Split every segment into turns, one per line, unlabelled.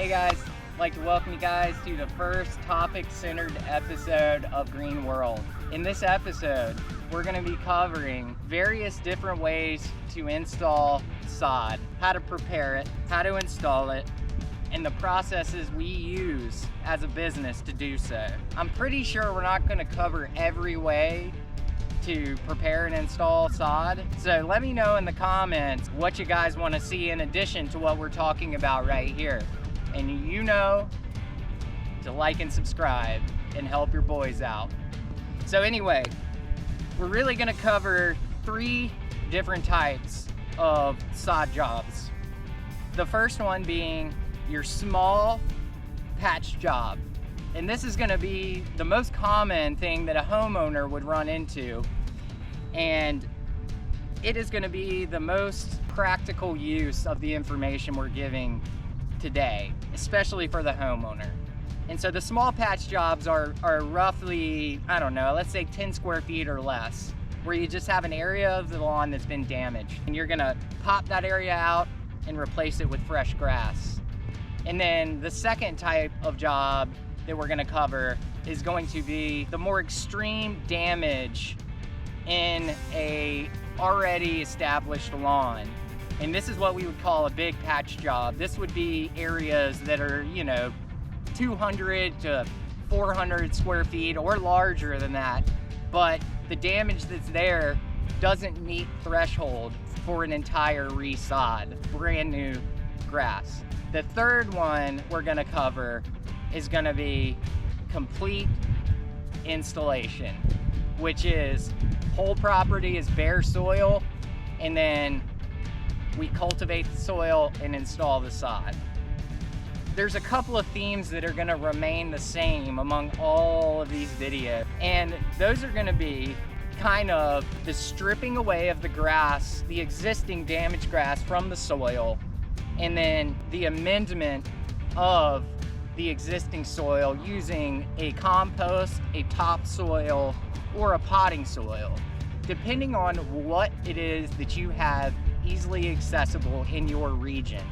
Hey guys, I'd like to welcome you guys to the first topic-centered episode of Green World. In this episode, we're going to be covering various different ways to install sod, how to prepare it, how to install it, and the processes we use as a business to do so. I'm pretty sure we're not going to cover every way to prepare and install sod, so let me know in the comments what you guys want to see in addition to what we're talking about right here. And you know to like and subscribe and help your boys out. So anyway, we're really going to cover 3 different types of sod jobs. The first one being your small patch job. And this is going to be the most common thing that a homeowner would run into. And it is going to be the most practical use of the information we're giving today, especially for the homeowner. And so the small patch jobs are roughly, I don't know, let's say 10 square feet or less, where you just have an area of the lawn that's been damaged. And you're going to pop that area out and replace it with fresh grass. And then the second type of job that we're going to cover is going to be the more extreme damage in a already established lawn. And this is what we would call a big patch job. This would be areas that are, 200 to 400 square feet or larger than that. But the damage that's there doesn't meet threshold for an entire resod, brand new grass. The third one we're gonna cover is gonna be complete installation, which is whole property is bare soil, and then we cultivate the soil and install the sod. There's a couple of themes that are gonna remain the same among all of these videos, and those are gonna be kind of the stripping away of the grass, the existing damaged grass from the soil, and then the amendment of the existing soil using a compost, a topsoil, or a potting soil, depending on what it is that you have easily accessible in your region.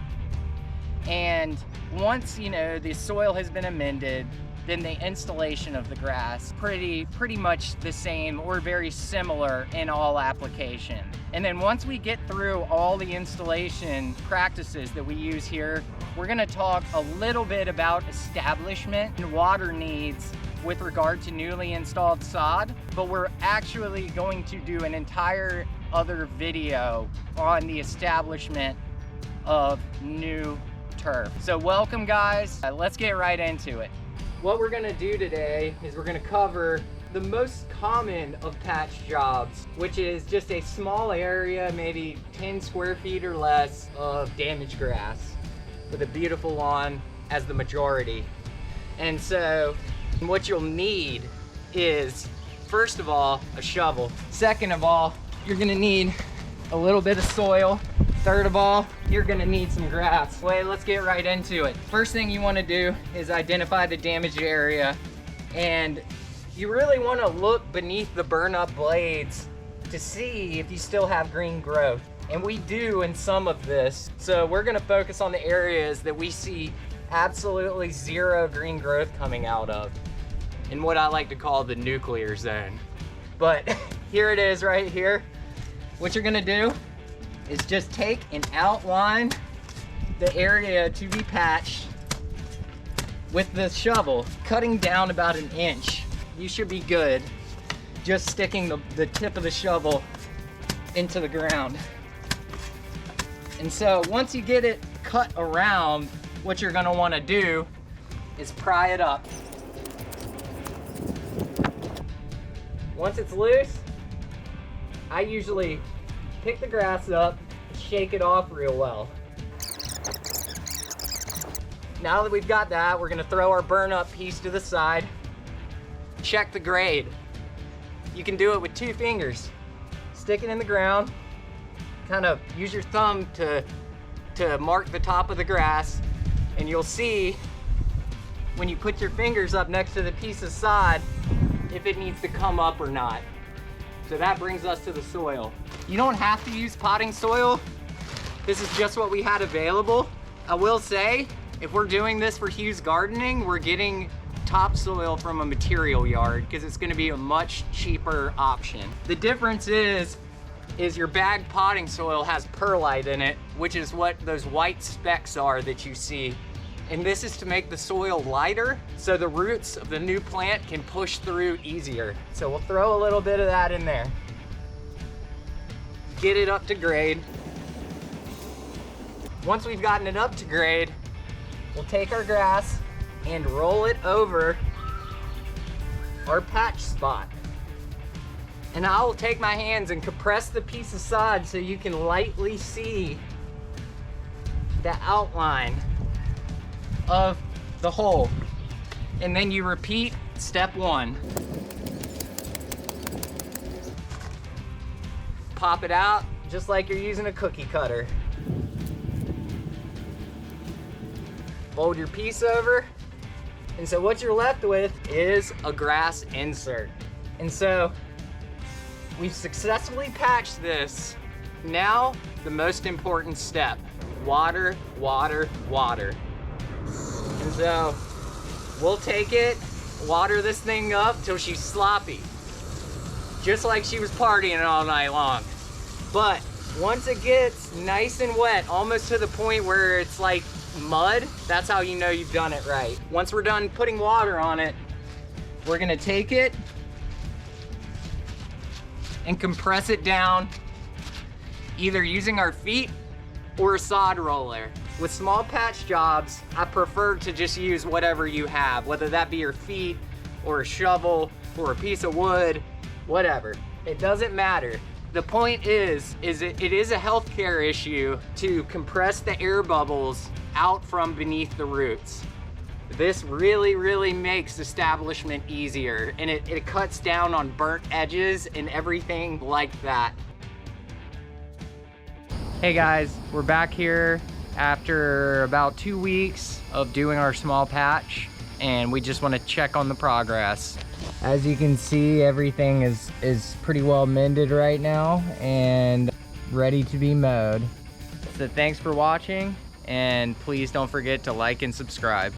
And once the soil has been amended, then the installation of the grass pretty much the same or very similar in all application. And then once we get through all the installation practices that we use here, we're going to talk a little bit about establishment and water needs with regard to newly installed sod, but we're actually going to do an entire other video on the establishment of new turf. So welcome guys, let's get right into it. What we're gonna do today is we're gonna cover the most common of patch jobs, which is just a small area, maybe 10 square feet or less of damaged grass with a beautiful lawn as the majority. And so what you'll need is, first of all, a shovel. Second of all, you're gonna need a little bit of soil. Third of all, you're gonna need some grass. Wait, let's get right into it. First thing you wanna do is identify the damaged area, and you really wanna look beneath the burn up blades to see if you still have green growth. And we do in some of this. So we're gonna focus on the areas that we see absolutely zero green growth coming out of, in what I like to call the nuclear zone. But here it is right here. What you're gonna do is just take and outline the area to be patched with the shovel, cutting down about 1 inch. You should be good just sticking the tip of the shovel into the ground. And so once you get it cut around, what you're gonna wanna do is pry it up. Once it's loose, I usually pick the grass up, shake it off real well. Now that we've got that, we're gonna throw our burn up piece to the side. Check the grade. You can do it with 2 fingers. Stick it in the ground, kind of use your thumb to mark the top of the grass, and you'll see when you put your fingers up next to the piece of sod if it needs to come up or not. So that brings us to the soil. You don't have to use potting soil. This is just what we had available. I will say, If we're doing this for Hughes Gardening, we're getting topsoil from a material yard because it's going to be a much cheaper option. The difference is your bag potting soil has perlite in it, which is what those white specks are that you see. And this is to make the soil lighter so the roots of the new plant can push through easier. So we'll throw a little bit of that in there. Get it up to grade. Once we've gotten it up to grade, we'll take our grass and roll it over our patch spot. And I will take my hands and compress the piece of sod so you can lightly see the outline of the hole. And then you repeat step 1. Pop it out just like you're using a cookie cutter. Fold your piece over. And so what you're left with is a grass insert. And so we've successfully patched this. Now, the most important step, water, water, water. And so we'll take it, water this thing up till she's sloppy, just like she was partying all night long. But once it gets nice and wet, almost to the point where it's like mud, that's how you know you've done it right. Once we're done putting water on it, we're gonna take it and compress it down, either using our feet or a sod roller. With small patch jobs, I prefer to just use whatever you have, whether that be your feet or a shovel or a piece of wood, whatever. It doesn't matter. The point is it is a healthcare issue to compress the air bubbles out from beneath the roots. This really, really makes establishment easier, and it cuts down on burnt edges and everything like that. Hey guys, we're back here after about 2 weeks of doing our small patch, and we just want to check on the progress. As you can see, everything is pretty well mended right now and ready to be mowed. So thanks for watching, and please don't forget to like and subscribe.